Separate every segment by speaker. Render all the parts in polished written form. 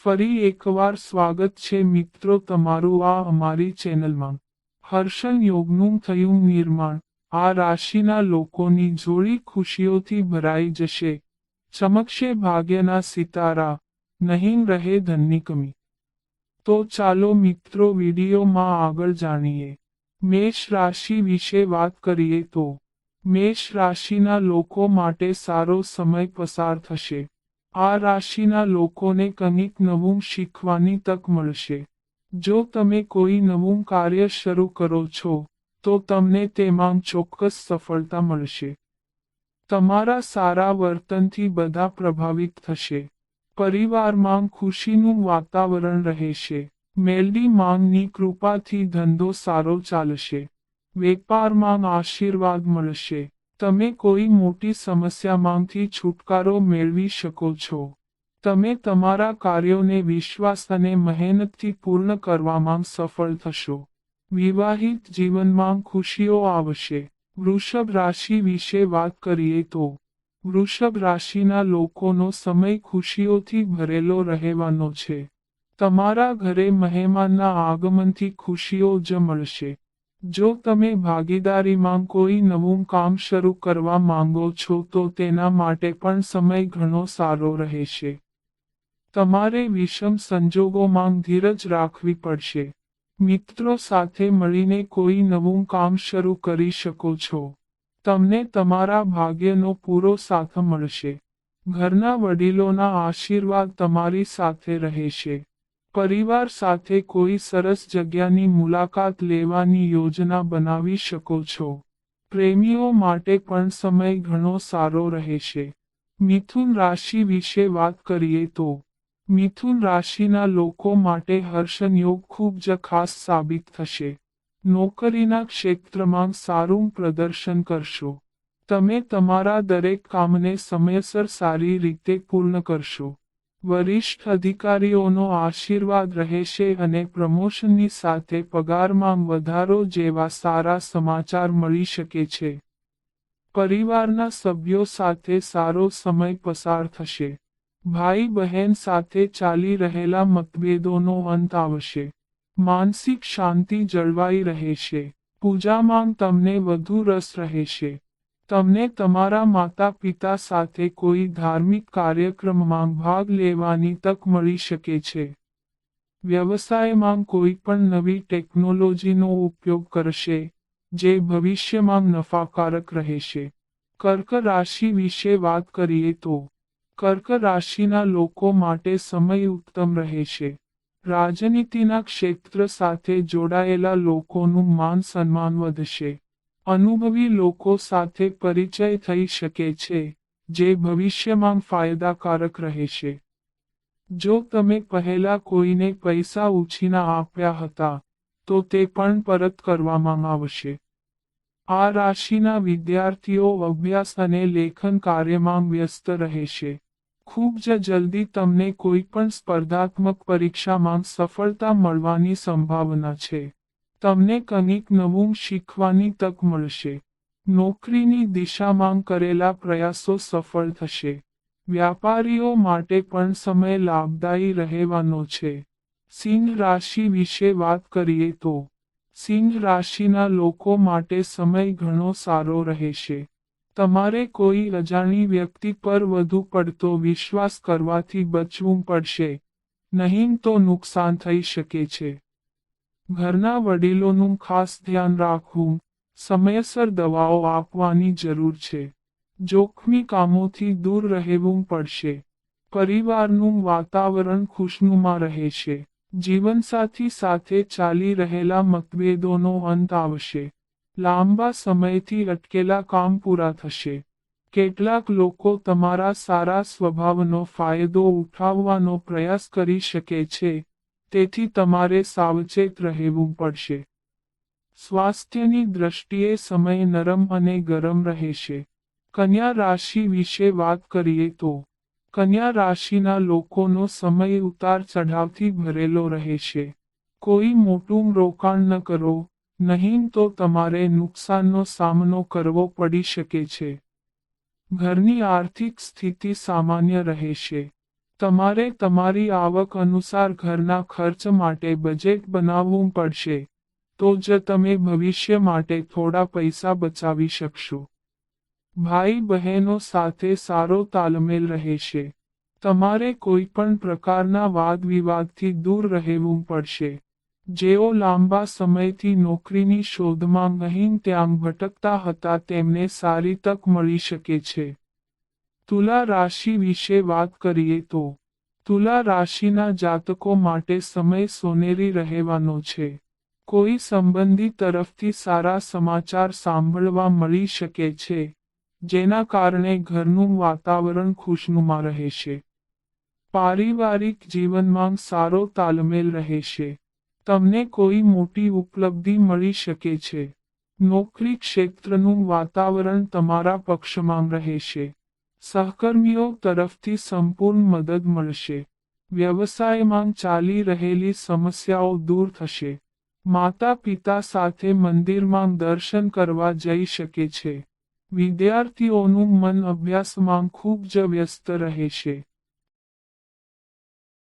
Speaker 1: ફરી એકવાર સ્વાગત છે મિત્રો તમારું આ અમારી ચેનલમાં। હર્ષલ યોગનું થયું નિર્માણ। આ રાશિના લોકોની જોડી ખુશીઓથી ભરાઈ જશે। ચમકશે ભાગ્યના સિતારા, નહીં રહે ધનની કમી। તો ચાલો મિત્રો વિડીયોમાં આગળ જાણીએ। મેષ રાશિ વિશે વાત કરીએ તો મેષ રાશિના લોકો માટે સારો સમય પસાર થશે। આ રાશિના લોકોને કંઈક નવું શીખવાની તક મળશે। જો તમે કોઈ નવું કાર્ય શરૂ કરો છો તો તમને તેમાં ચોક્કસ સફળતા મળશે। તમારા સારા વર્તનથી બધા પ્રભાવિત થશે। પરિવારમાં ખુશીનું વાતાવરણ રહેશે। મેલડી માંગની કૃપાથી ધંધો સારો ચાલશે। વેપારમાં આશીર્વાદ મળશે। તમે કોઈ મોટી સમસ્યામાંથી છુટકારો મેળવી શકો છો। તમે તમારા કાર્યોને વિશ્વાસ અને મહેનતથી પૂર્ણ કરવામાં સફળ થશો। વિવાહિત જીવનમાં ખુશીઓ આવશે। વૃષભ રાશિ વિશે વાત કરીએ તો વૃષભ રાશિના લોકોનો સમય ખુશીઓથી ભરેલો રહેવાનો છે। તમારા ઘરે મહેમાનના આગમનથી ખુશીઓ જ મળશે। જો તમે ભાગીદારીમાં કોઈ નવું કામ શરૂ કરવા માંગો છો તો તેના માટે પણ સમય ઘણો સારો રહેશે। તમારે વિષમ સંજોગોમાં ધીરજ રાખવી પડશે। મિત્રો સાથે મળીને કોઈ નવું કામ શરૂ કરી શકો છો। તમને તમારા ભાગ્યનો પૂરો સાથ મળશે। ઘરના વડીલોના આશીર્વાદ તમારી સાથે રહેશે। પરિવાર સાથે કોઈ સરસ જગ્યાની મુલાકાત લેવાની યોજના બનાવી શકો છો। પ્રેમીઓ માટે પણ સમય ઘણો સારો રહેશે। મિથુન રાશિ વિશે વાત કરીએ તો મિથુન રાશિના લોકો માટે હર્ષયોગ ખૂબ જ ખાસ સાબિત થશે। નોકરીના ક્ષેત્રમાં સારું પ્રદર્શન કરશો। તમે તમારા દરેક કામને સમયસર સારી રીતે પૂર્ણ કરશો। વરિષ્ઠ અધિકારીઓનો આશીર્વાદ રહેશે અને પ્રમોશનની સાથે પગારમાં વધારો જેવા સારા સમાચાર મળી શકે છે। પરિવારના સભ્યો સાથે સારો સમય પસાર થશે। ભાઈ બહેન સાથે ચાલી રહેલા મતભેદોનો અંત આવશે। માનસિક શાંતિ જળવાઈ રહેશે। પૂજામાં તમને વધુ રસ રહેશે। તમને તમારા માતા પિતા સાથે કોઈ ધાર્મિક કાર્યક્રમમાં ભાગ લેવાની તક મળી શકે છે। વ્યવસાયમાં કોઈ પણ નવી ટેકનોલોજીનો ઉપયોગ કરશે જે ભવિષ્યમાં નફાકારક રહેશે। કર્ક રાશિ વિશે વાત કરીએ તો કર્ક રાશિના લોકો માટે સમય ઉત્તમ રહેશે। રાજનીતિના ક્ષેત્ર સાથે જોડાયેલા લોકોનું માન સન્માન વધશે। અનુભવી લોકો સાથે પરિચય થઈ શકે છે જે ભવિષ્યમાં ફાયદાકારક રહેશે। જો તમે પહેલા કોઈને પૈસા ઉછીના આપ્યા હતા તો તે પણ પરત કરવામાં આવશે। આ રાશિના વિદ્યાર્થીઓ અભ્યાસ અને લેખન કાર્યમાં વ્યસ્ત રહેશે। ખૂબ જ જલ્દી તમને કોઈ પણ સ્પર્ધાત્મક પરીક્ષામાં સફળતા મળવાની સંભાવના છે। તમને કંઈક નવું શીખવાની તક મળશે। નોકરીની દિશામાં કરેલા પ્રયાસો સફળ થશે। વ્યાપારીઓ માટે પણ સમય લાભદાયી રહેવાનો છે। સિંહ રાશિ વિશે વાત કરીએ તો સિંહ રાશિના લોકો માટે સમય ઘણો સારો રહેશે। તમારે કોઈ અજાણી વ્યક્તિ પર વધુ પડતો વિશ્વાસ કરવાથી બચવું પડશે, નહીં તો નુકસાન થઈ શકે છે। ઘરના વડીલોનું ખાસ ધ્યાન રાખવું, સમયસર દવાઓ આપવાની જરૂર છે। જોખમી કામોથી દૂર રહેવું પડશે। પરિવારનું વાતાવરણ ખુશનુમા રહેશે। જીવનસાથી સાથે ચાલી રહેલા મતભેદોનો અંત આવશે। લાંબા સમયથી અટકેલા કામ પૂરા થશે। કેટલાક લોકો તમારા સારા સ્વભાવનો ફાયદો ઉઠાવવાનો પ્રયાસ કરી શકે છે, તેથી તમારે સાવચેત રહેવું પડશે। સ્વાસ્થ્યની દ્રષ્ટિએ સમય નરમ અને ગરમ રહેશે। કન્યા રાશિ વિશે વાત કરીએ તો કન્યા રાશિના લોકોનો સમય ઉતાર ચઢાવથી ભરેલો રહેશે। કોઈ મોટું રોકાણ ન કરો, નહીં તો તમારે નુકસાનનો સામનો કરવો પડી શકે છે। ઘરની આર્થિક સ્થિતિ સામાન્ય રહેશે। તમારે તમારી આવક અનુસાર ઘરના ખર્ચ માટે બજેટ બનાવવું પડશે, તો જ તમે ભવિષ્ય માટે થોડા પૈસા બચાવી શકશો. ભાઈ બહેનો સાથે સારો તાલમેલ રહેશે. તમારે કોઈ પણ પ્રકારના વાદ વિવાદથી દૂર રહેવું પડશે. જેઓ લાંબા સમયથી નોકરીની શોધમાં અહીં ત્યાં ભટકતા હતા તેમને સારી તક મળી શકે છે. તુલા રાશિ વિશે વાત કરીએ તો તુલા રાશિના જાતકો માટે સમય સોનેરી રહેવાનો છે. કોઈ સંબંધી તરફથી સારા સમાચાર સાંભળવા મળી શકે છે, જેના કારણે ઘરનું વાતાવરણ ખુશનુમા રહેશે. પારિવારિક જીવનમાં સારો તાલમેલ રહેશે. તમને કોઈ મોટી ઉપલબ્ધિ મળી શકે છે. નોકરી ક્ષેત્રનું વાતાવરણ તમારા પક્ષમાં રહેશે. સહકર્મીઓ તરફથી સંપૂર્ણ મદદ મળશે. વ્યવસાયમાં ચાલી રહેલી સમસ્યાઓ દૂર થશે. માતા પિતા સાથે મંદિરમાં દર્શન કરવા જઈ શકે છે. વિદ્યાર્થીઓનું મન અભ્યાસમાં ખૂબ જ વ્યસ્ત રહેશે.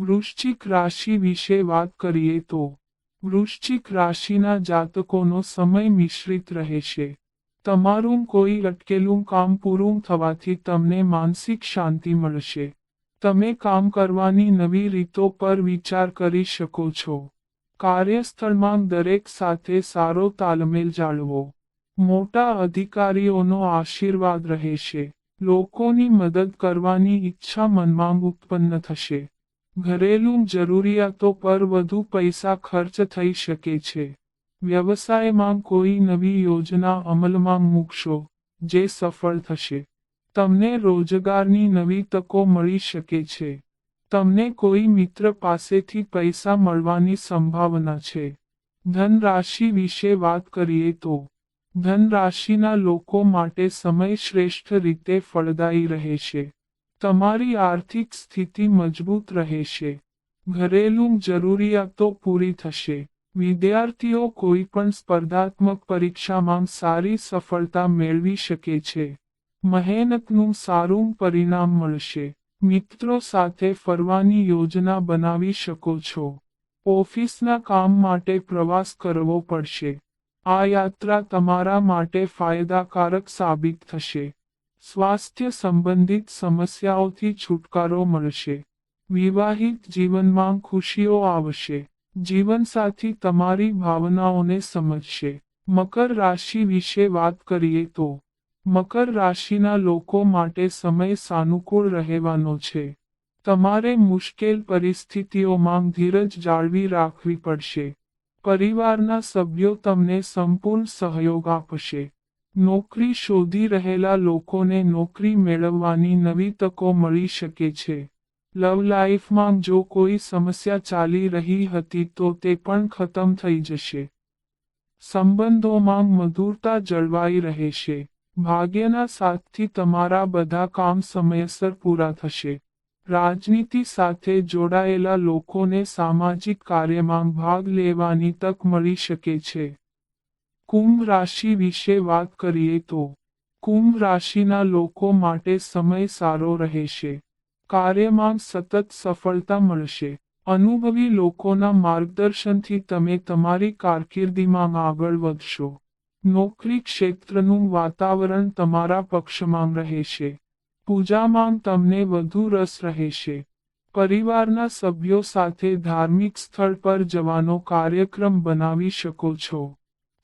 Speaker 1: વૃશ્ચિક રાશિ વિશે વાત કરીએ તો વૃશ્ચિક રાશિના જાતકોનો સમય મિશ્રિત રહેશે. તમારું કોઈ અટકેલું કામ પૂરું થવાથી તમને માનસિક શાંતિ મળશે. તમે કામ કરવાની નવી રીતો પર વિચાર કરી શકો છો. કાર્યસ્થળમાં દરેક સાથે સારો તાલમેલ જાળવો. મોટા અધિકારીઓનો આશીર્વાદ રહેશે. લોકોની મદદ કરવાની ઈચ્છા મનમાં ઉત્પન્ન થશે. ઘરેલું જરૂરિયાતો પર વધુ પૈસા ખર્ચ થઈ શકે છે. વ્યવસાયમાં કોઈ નવી યોજના અમલમાં મૂકશો, જે સફળ થશે. તમને રોજગારની નવી તકો મળી શકે છે. તમને કોઈ મિત્ર પાસેથી પૈસા મળવાની સંભાવના છે. ધન રાશિ વિશે વાત કરીએ તો ધન રાશિના લોકો માટે સમય શ્રેષ્ઠ રીતે ફળદાયી રહેશે. તમારી આર્થિક સ્થિતિ મજબૂત રહેશે. ઘરેલું જરૂરિયાતો પૂરી થશે. વિદ્યાર્થીઓ કોઈ પણ સ્પર્ધાત્મક પરીક્ષામાં સારી સફળતા મેળવી શકે છે. મહેનતનું સારું પરિણામ મળશે. મિત્રો સાથે ફરવાની યોજના બનાવી શકો છો. ઓફિસના કામ માટે પ્રવાસ કરવો પડશે. આ યાત્રા તમારા માટે ફાયદાકારક સાબિત થશે. સ્વાસ્થ્ય સંબંધિત સમસ્યાઓથી છુટકારો મળશે. વિવાહિત જીવનમાં ખુશીઓ આવશે. જીવનસાથી તમારી ભાવનાઓને સમજશે. મકર રાશિ વિશે વાત કરીએ તો મકર રાશિના લોકો માટે સમય સાનુકૂળ રહેવાનો છે. તમારે મુશ્કેલ પરિસ્થિતિઓમાં ધીરજ જાળવી રાખવી પડશે. પરિવારના સભ્યો તમને સંપૂર્ણ સહયોગ આપશે. નોકરી શોધી રહેલા લોકોને નોકરી મેળવવાની નવી તકો મળી શકે છે. લવ લાઈફમાં જો કોઈ સમસ્યા ચાલી રહી હતી તો તે પણ ખતમ થઈ જશે. સંબંધોમાં મધુરતા જળવાઈ રહેશે. ભાગ્યના સાથથી તમારા બધા કામ સમયસર પૂરા થશે. રાજનીતિ સાથે જોડાયેલા લોકોને સામાજિક કાર્યમાં ભાગ લેવાની તક મળી શકે છે. કુંભ રાશિ વિશે વાત કરીએ તો કુંભ રાશિના લોકો માટે સમય સારો રહેશે. કાર્યમાં સતત સફળતા મળશે. અનુભવી લોકોના માર્ગદર્શનથી તમે તમારી કારકિર્દીમાં આગળ વધશો. નોકરી ક્ષેત્રનું વાતાવરણ તમારા પક્ષમાં રહેશે. પૂજામાં તમને વધુ રસ રહેશે. પરિવારના સભ્યો સાથે ધાર્મિક સ્થળ પર જવાનો કાર્યક્રમ બનાવી શકો છો.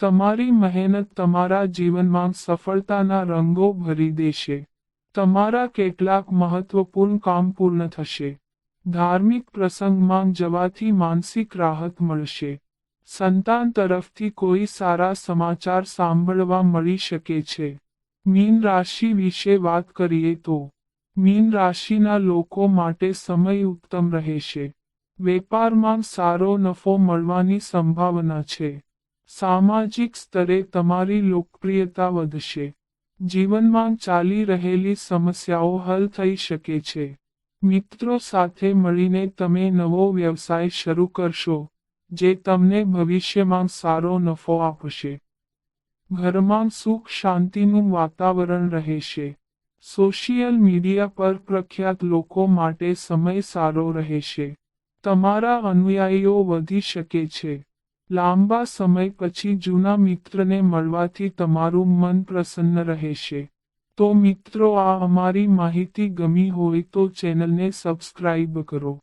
Speaker 1: તમારી મહેનત તમારા જીવનમાં સફળતાના રંગો ભરી દેશે. તમારા કેટલાક મહત્વપૂર્ણ કામ પૂર્ણ થશે. ધાર્મિક પ્રસંગમાં જવાથી માનસિક રાહત મળશે. સંતાન તરફથી કોઈ સારા સમાચાર સાંભળવા મળી શકે છે. મીન રાશિ વિશે વાત કરીએ તો મીન રાશિના લોકો માટે સમય ઉત્તમ રહેશે. વેપારમાં સારો નફો મળવાની સંભાવના છે. સામાજિક સ્તરે તમારી લોકપ્રિયતા વધશે. જીવનમાં ચાલી રહેલી સમસ્યાઓ હલ થઈ શકે છે. મિત્રો સાથે મળીને તમે નવો વ્યવસાય શરૂ કરશો, જે તમને ભવિષ્યમાં સારો નફો આપશે. ઘરમાં સુખ શાંતિનું વાતાવરણ રહેશે. સોશિયલ મીડિયા પર પ્રખ્યાત લોકો માટે સમય સારો રહેશે. તમારા અનુયાયીઓ વધી શકે છે. લાંબા સમય પછી જૂના મિત્રને મળવાથી તમારું મન પ્રસન્ન રહેશે. તો મિત્રો, આ અમારી માહિતી ગમી હોય તો ચેનલને સબસ્ક્રાઇબ કરો.